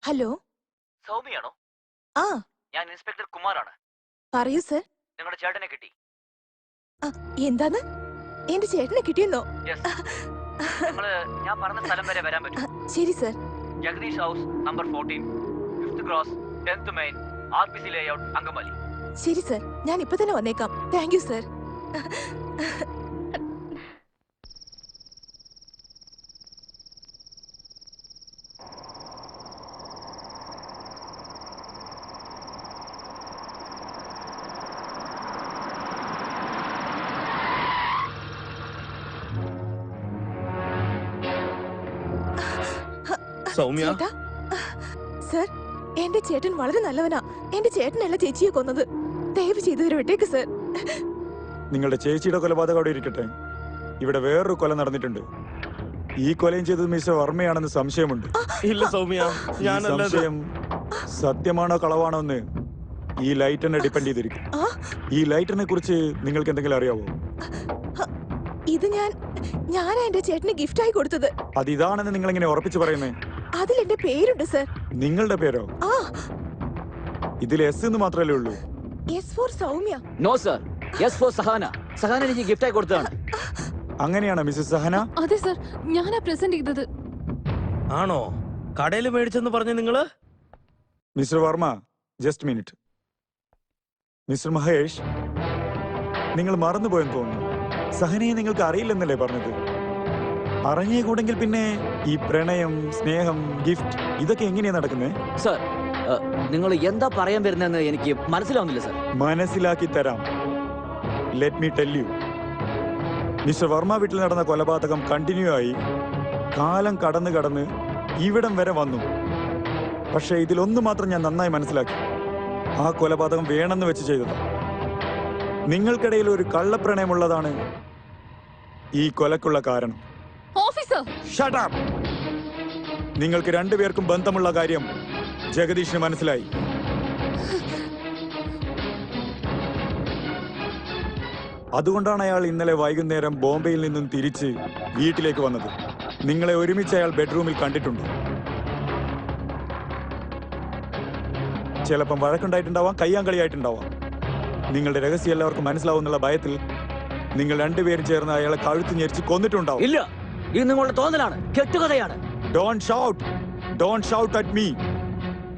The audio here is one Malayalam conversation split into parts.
ഹലോ, സൗമ്യയാണോ? ആ ഞാൻ ഇൻസ്പെക്ടർ കുമാറാണ്. പറയൂ സർ. നിങ്ങളുടെ ചേട്ടനെ കിട്ടി. എന്താന്ന്? എന്റെ ചേട്ടനെ കിട്ടിയെന്നോ? ഞാൻ പറഞ്ഞ സ്ഥലം വരെ വരാൻ പറ്റും. ശരി sir. Jagadish house number 14, 5th cross, 10th main, RPC layout, Angamaly. ശരി സർ, ഞാൻ ഇപ്പൊ തന്നെ വന്നേക്കാം. Thank you sir. Soumya, sir, എന്റെ ചേട്ടൻ വളരെ നല്ലവനാ. എന്റെ ചേട്ടനല്ല ചേച്ചിയെ കൊന്നത്. ദയവ് ചെയ്ത് ഇവരെ വിട്ടേക്ക് സർ. നിങ്ങളുടെ ചേച്ചിയുടെ കൊലപാതകം അവിടെ ഇരിക്കട്ടെ. ഇവിടെ വേറൊരു കൊല നടന്നിട്ടുണ്ട്. ഈ കൊലയും ചെയ്തത് മിസ്റ്റർ വർമ്മയാണെന്ന് സംശയമുണ്ട്. ഇല്ല സൗമ്യ, സംശയം സത്യമാണോ കളവാണോ എന്ന് ഈ ലൈറ്ററിനെ ഡിപ്പെൻഡ് ചെയ്തിരിക്കും. ഈ ലൈറ്ററിനെ കുറിച്ച് നിങ്ങൾക്ക് എന്തെങ്കിലും അറിയാവോ? ഇത് ഞാനാ എന്റെ ചേട്ടന് ഗിഫ്റ്റ് ആയി കൊടുത്തത്. അത് ഇതാണെന്ന് നിങ്ങൾ എങ്ങനെ ഉറപ്പിച്ചു പറയുന്നേ? അതിൽ എന്റെ പേരുണ്ട് സർ. നിങ്ങളുടെ പേരോ? ഇതിൽ എസ് എന്ന് മാത്രമല്ലേ ഉള്ളൂ. S for Soumya. No sir, S for Sahana. Sahana എനിക്ക് ഗിഫ്റ്റ് ആയി കൊടുത്തതാണ്. അങ്ങനെയാണോ മിസ്സസ് സഹന? അതെ സർ, ഞാനാ പ്രസന്റ് ചെയ്തത്. ആണോ? കടയിൽ മേടിച്ചെന്ന് പറഞ്ഞു നിങ്ങള്? Mister Varma, just minute. Mister Mahesh, നിങ്ങൾ മറന്നുപോയെന്ന് തോന്നുന്നു. സഹനയെ നിങ്ങൾക്ക് അറിയില്ലെന്നല്ലേ പറഞ്ഞത്? അറിഞ്ഞേ കൂടെങ്കിൽ പിന്നെ ഈ പ്രണയം, സ്നേഹം, ഗിഫ്റ്റ് ഇതൊക്കെ എങ്ങനെയാ നടക്കുന്നത്? സർ, നിങ്ങൾ എന്താ പറയാൻ വരുന്നതെന്ന് എനിക്ക് മനസ്സിലാവുന്നില്ല സർ. മനസ്സിലാക്കി തരാം. Let me tell you. Mister Varma വീട്ടിൽ നടന്ന കൊലപാതകം കണ്ടിന്യൂ ആയി കാലം കടന്ന് ഇവിടം വരെ വന്നു. പക്ഷേ ഇതിലൊന്നു മാത്രം ഞാൻ നന്നായി മനസ്സിലാക്കി. ആ കൊലപാതകം വേണമെന്ന് വെച്ച് ചെയ്തത്. നിങ്ങൾക്കിടയിൽ ഒരു കള്ളപ്രണയമുള്ളതാണ് ഈ കൊലക്കുള്ള കാരണം. Shut up! നിങ്ങൾക്ക് രണ്ടുപേർക്കും ബന്ധമുള്ള കാര്യം ജഗദീഷിന് മനസ്സിലായി. അതുകൊണ്ടാണ് അയാൾ ഇന്നലെ വൈകുന്നേരം ബോംബെയിൽ നിന്നും തിരിച്ച് വീട്ടിലേക്ക് വന്നത്. നിങ്ങളെ ഒരുമിച്ച് അയാൾ ബെഡ്റൂമിൽ കണ്ടിട്ടുണ്ട്. ചിലപ്പം വഴക്കുണ്ടായിട്ടുണ്ടാവാം, കയ്യാങ്കളിയായിട്ടുണ്ടാവാം. നിങ്ങളുടെ രഹസ്യം എല്ലാവർക്കും മനസ്സിലാവുന്നുള്ള ഭയത്തിൽ നിങ്ങൾ രണ്ടുപേരും ചേർന്ന് അയാളെ കഴുത്ത് ഞെരിച്ച് കൊന്നിട്ടുണ്ടാവും. ഇല്ല, ഇത് നിങ്ങളുടെ തോന്നലാണ്, കെട്ടുകഥയാണ്. Don't shout at me.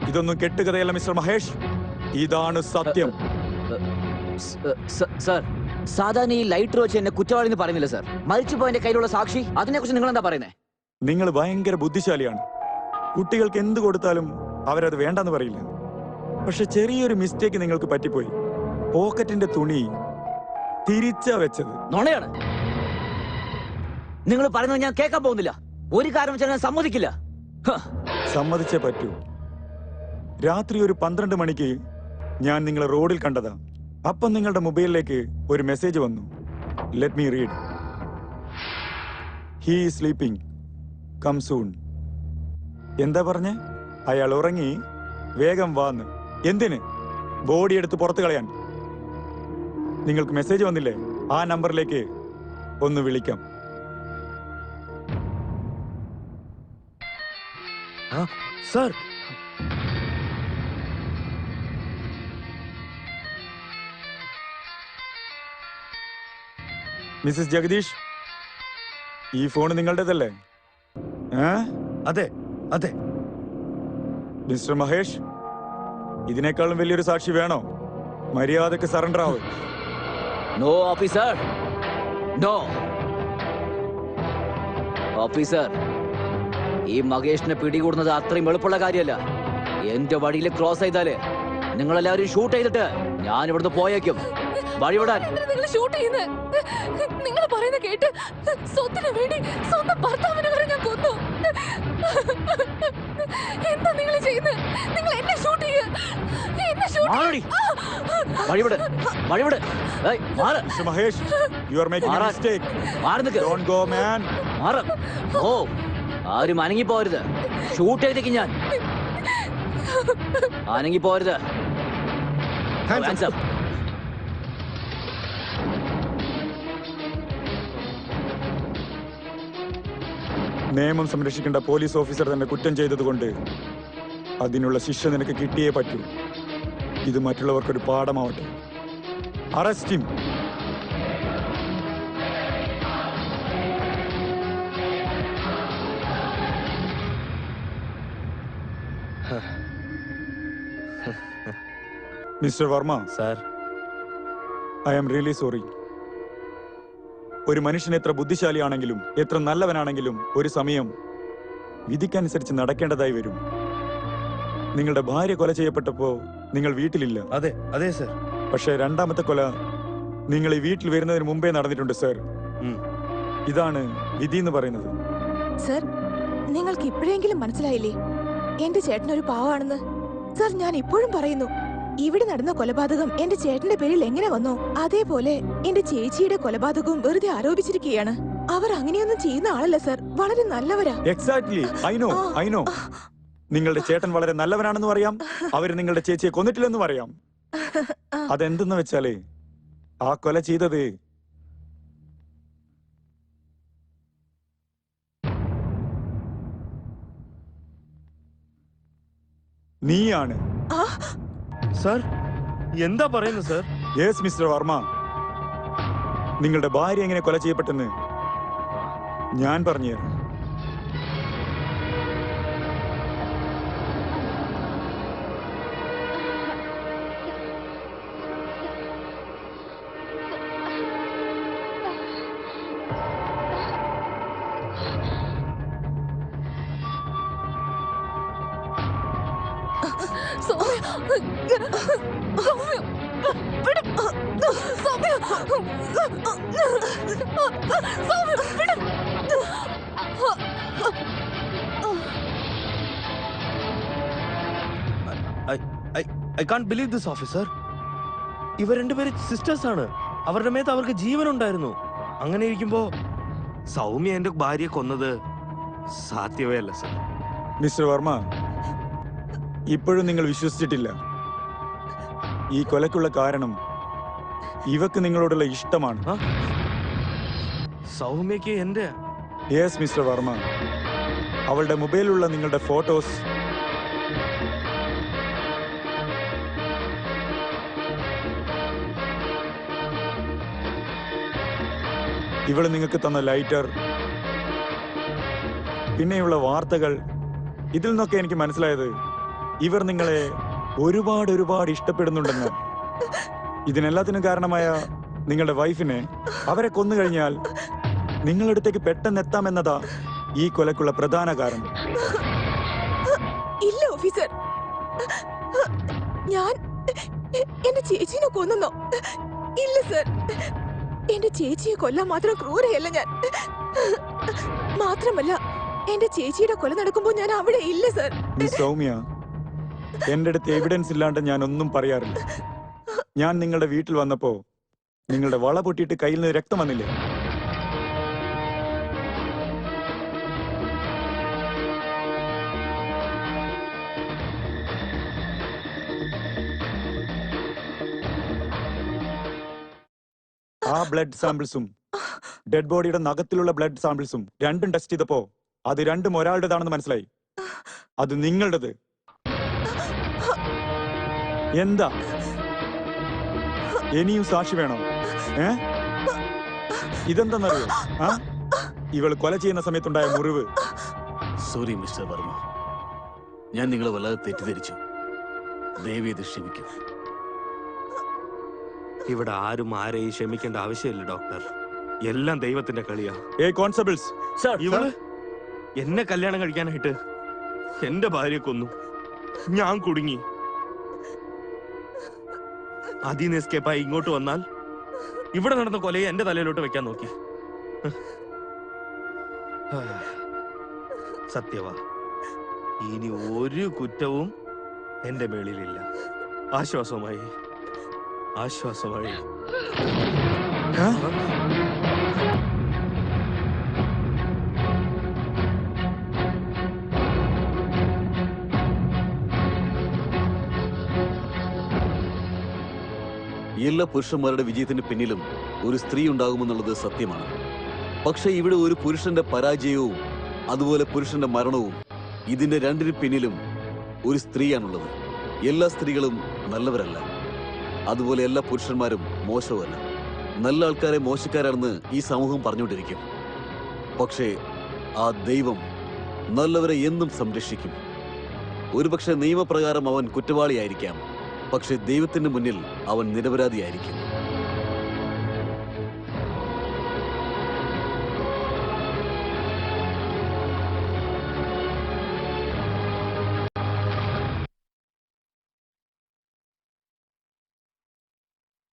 ഇതൊന്നും കെട്ടുകഥയല്ല മിസ്റ്റർ മഹേഷ്, ഇതാണ് സത്യം. സർ, സാധാരണ ഈ ലൈറ്റർ വെച്ച് എന്നെ കുറ്റവാളിന്ന് പറയുന്നില്ല സർ. മരിച്ചുപോയതിന്റെ കയ്യിലുള്ള സാക്ഷി, അതിനെ കുറിച്ച് നിങ്ങൾ എന്താ പറയുന്നത്? നിങ്ങൾ ഭയങ്കര ബുദ്ധിശാലിയാണ്. കുട്ടികൾക്ക് എന്ത് കൊടുത്താലും അവരത് വേണ്ടെന്ന് പറയില്ല. പക്ഷെ ചെറിയൊരു മിസ്റ്റേക്ക് നിങ്ങൾക്ക് പറ്റിപ്പോയി. പോക്കറ്റിന്റെ തുണി തിരിച്ചാ വെച്ചത്. നുണയാണ്. നിങ്ങൾ പറയുന്നത് ഞാൻ കേൾക്കാൻ പോകുന്നില്ല. ഒരു കാര്യം വെച്ചാൽ ഞാൻ സമ്മതിക്കില്ല. സമ്മതിച്ചേ പറ്റൂ. രാത്രി ഒരു 12 മണിക്ക് ഞാൻ നിങ്ങളെ റോഡിൽ കണ്ടതാ. അപ്പം നിങ്ങളുടെ മൊബൈലിലേക്ക് ഒരു മെസ്സേജ് വന്നു. Let me read. He is sleeping, come soon. എന്താ പറഞ്ഞേ? അയാൾ ഉറങ്ങി, വേഗം വാന്ന്. എന്തിന്? ബോഡി എടുത്ത് പുറത്തു കളയാൻ. നിങ്ങൾക്ക് മെസ്സേജ് വന്നില്ലേ? ആ നമ്പറിലേക്ക് ഒന്ന് വിളിക്കാം. സർ, മിസ്സസ് ജഗദീഷ്, ഈ ഫോൺ നിങ്ങളുടേതല്ലേ? അതെ അതെ. മിസ്റ്റർ മഹേഷ്, ഇതിനേക്കാളും വലിയൊരു സാക്ഷി വേണോ? മര്യാദക്ക് സറണ്ടർ ആവും. No officer, no officer. ഈ മഹേഷിനെ പിടികൂടുന്നത് അത്രയും എളുപ്പമുള്ള കാര്യമല്ല. എന്റെ വഴിയിൽ ക്രോസ് ചെയ്താല് നിങ്ങളെല്ലാവരും ഷൂട്ട് ചെയ്തിട്ട് ഞാൻ ഇവിടുന്ന് പോയേക്കും. വഴിവിടാൻ. നിങ്ങൾ പറയുന്ന കേട്ട് സ്വത്തിന് വേണ്ടി സ്വന്തം ഭർത്താവിനെ വരെ ഞാൻ കൊന്നു. എന്താ നിങ്ങൾ ചെയ്യുന്നത്? നിങ്ങൾ എന്നെ ഷൂട്ട് ചെയ്യ. വഴിവിട്, വഴിവിട്. Mister Mahesh, you are making a mistake. Don't go man. ഓ, ആരും അനങ്ങിപ്പോരുത്. ഷൂട്ട് ചെയ്തേക്ക് ഞാൻ. അനങ്ങിപ്പോരുത്. നിയമം സംരക്ഷിക്കേണ്ട പോലീസ് ഓഫീസർ തന്നെ കുറ്റം ചെയ്തതുകൊണ്ട് അതിനുള്ള ശിക്ഷ നിനക്ക് കിട്ടിയേ പറ്റൂ. ഇത് മറ്റുള്ളവർക്കൊരു പാഠമാവട്ടെ. Arrest him. Mister Varma, sir, I am really sorry. ഒരു മനുഷ്യൻ എത്ര ബുദ്ധിശാലിയാണെങ്കിലും എത്ര നല്ലവനാണെങ്കിലും ഒരു സമയം വിധിക്കനുസരിച്ച് നടക്കേണ്ടതായി വരും. നിങ്ങളുടെ ഭാര്യ കൊല ചെയ്യപ്പെട്ടപ്പോ നിങ്ങൾ വീട്ടിലില്ല. അതെ അതെ സർ. പക്ഷേ രണ്ടാമത്തെ കൊല നിങ്ങൾ ഈ വീട്ടിൽ വരുന്നതിന് മുമ്പേ നടന്നിട്ടുണ്ട് സർ. ഇതാണ് വിധി എന്ന് പറയുന്നത്. സർ, നിങ്ങൾക്ക് ഇപ്പോഴെങ്കിലും മനസ്സിലായില്ലേ എന്റെ ചേട്ടൻ ഒരു പാവാണെന്ന്? സർ, ഞാൻ ഇപ്പോഴും പറയുന്നു, ഇവിടെ നടന്ന കൊലപാതകം എന്റെ ചേട്ടന്റെ പേരിൽ എങ്ങനെ വന്നോ അതേപോലെ എന്റെ ചേച്ചിയുടെ കൊലപാതകവും വെറുതെ ആരോപിച്ചിരിക്കുകയാണ്. അവർ അങ്ങനെയൊന്നും ചെയ്യുന്ന ആളല്ല സർ, വളരെ നല്ലവരാ. Exactly, I know. നിങ്ങളുടെ ചേട്ടൻ വളരെ നല്ലവനാണെന്നും അറിയാം. അവര് നിങ്ങളുടെ ചേച്ചിയെ കൊന്നിട്ടില്ലെന്നും അറിയാം. അതെന്തെന്ന് വെച്ചാലേ, ആ കൊല ചെയ്തത് നീയാണ്. സാർ, എന്താ പറയുന്നത് സാർ? യെസ് മിസ്റ്റർ വർമ്മ, നിങ്ങളുടെ ഭാര്യ എങ്ങനെ കൊല ചെയ്യപ്പെട്ടെന്ന് ഞാൻ പറഞ്ഞുതരാം. I can't believe this, officer. ഇവർ രണ്ടുപേരും സിസ്റ്റേഴ്സ് ആണ്. അവരുടെ മേത്ത് അവർക്ക് ജീവനുണ്ടായിരുന്നു. അങ്ങനെ ഇരിക്കുമ്പോ സൗമ്യ എന്റെ ഭാര്യയെ കൊന്നത് സാധ്യമേ അല്ല സർ. മിസ്റ്റർ വർമ്മ, ഇപ്പോഴും നിങ്ങൾ വിശ്വസിച്ചിട്ടില്ല. ഈ കൊലക്കുള്ള കാരണം ഇവക്ക് നിങ്ങളോടുള്ള ഇഷ്ടമാണ്. സൗമ്യക്ക് എന്റെ യെസ് മിസ്റ്റർ വർമ്മ, അവളുടെ മൊബൈലിലുള്ള നിങ്ങളുടെ ഫോട്ടോസ് ഇവള് നിങ്ങൾക്ക് തന്ന ലൈറ്റർ, പിന്നെയുള്ള വാർത്തകൾ, ഇതിൽ നിന്നൊക്കെ എനിക്ക് മനസ്സിലായത് ഇവർ നിങ്ങളെ ഒരുപാട് ഇഷ്ടപ്പെടുന്നുണ്ടെന്ന്. ഇതിനെല്ലാത്തിനും കാരണമായ നിങ്ങളുടെ വൈഫിനെ അവരെ കൊന്നു കഴിഞ്ഞാൽ നിങ്ങളുടെ അടുത്തേക്ക് പെട്ടെന്ന് എത്താമെന്നതാ ഈ കൊലക്കുള്ള പ്രധാന കാരണം. ഇല്ല ഓഫീസർ, ഞാൻ എന്റെ ചേച്ചിനെ കൊന്നോ? ഇല്ല സർ, എന്റെ ചേച്ചിയെ കൊല്ലാൻ മാത്രം ക്രൂരയല്ല ഞാൻ. മാത്രമല്ല, എന്റെ ചേച്ചിയുടെ കൊല നടക്കുമ്പോ ഞാൻ അവിടെ ഇല്ല സർ. മിസ് സൗമ്യ, എന്റെ അടുത്ത് എവിഡൻസ് ഇല്ലാണ്ട് ഞാൻ ഒന്നും പറയാറില്ല. ഞാൻ നിങ്ങളുടെ വീട്ടിൽ വന്നപ്പോ നിങ്ങളുടെ വള പൊട്ടിയിട്ട് കയ്യിൽ നിന്ന് രക്തം വന്നില്ലേ? ആ ബ്ലഡ് സാമ്പിൾസും ഡെഡ് ബോഡിയുടെ നഖത്തിലുള്ള ബ്ലഡ് സാമ്പിൾസും രണ്ടും ടെസ്റ്റ് ചെയ്തപ്പോ അത് രണ്ടും ഒരാളുടേതാണെന്ന് മനസ്സിലായി. അത് നിങ്ങളുടേത്. എന്താ ഇനിയും സാക്ഷി വേണോ? ഇതെന്താന്നറിയോ? ഇവൾ കൊല ചെയ്യുന്ന സമയത്തുണ്ടായ മുറിവ്. സോറി മിസ്റ്റർ വർമ്മ, ഞാൻ നിങ്ങളെ വല്ലാതെ തെറ്റിദ്ധരിച്ചു. ദയവേത് ക്ഷമിക്കും. ഇവിടെ ആരും ആരെയും ക്ഷമിക്കേണ്ട ആവശ്യമില്ല ഡോക്ടർ. എല്ലാം ദൈവത്തിന്റെ കളിയാ. കോൺസ്റ്റബിൾസ്, ഇവള് എന്നെ കല്യാണം കഴിക്കാനായിട്ട് എന്റെ ഭാര്യയെ കൊന്നു. ഞാൻ കുടുങ്ങി. അതിന്ന് എസ്കേപ്പായി ഇങ്ങോട്ട് വന്നാൽ ഇവിടെ നടന്ന കൊലയെ എന്റെ തലയിലോട്ട് വെക്കാൻ നോക്കി. സത്യവാ, ഇനി ഒരു കുറ്റവും എന്റെ മേളിലില്ല. ആശ്വാസമായി. എല്ലാ പുരുഷന്മാരുടെ വിജയത്തിന് പിന്നിലും ഒരു സ്ത്രീ ഉണ്ടാകുമെന്നുള്ളത് സത്യമാണ്. പക്ഷെ ഇവിടെ ഒരു പുരുഷന്റെ പരാജയവും അതുപോലെ പുരുഷന്റെ മരണവും, ഇതിന്റെ രണ്ടിന് പിന്നിലും ഒരു സ്ത്രീയാണുള്ളത്. എല്ലാ സ്ത്രീകളും നല്ലവരല്ല, അതുപോലെ എല്ലാ പുരുഷന്മാരും മോശവുമല്ല. നല്ല ആൾക്കാരെ മോശക്കാരാണെന്ന് ഈ സമൂഹം പറഞ്ഞുകൊണ്ടിരിക്കും. പക്ഷേ ആ ദൈവം നല്ലവരെ എന്നും സംരക്ഷിക്കും. ഒരുപക്ഷെ നിയമപ്രകാരം അവൻ കുറ്റവാളിയായിരിക്കാം, പക്ഷെ ദൈവത്തിന് മുന്നിൽ അവൻ നിരപരാധിയായിരിക്കും.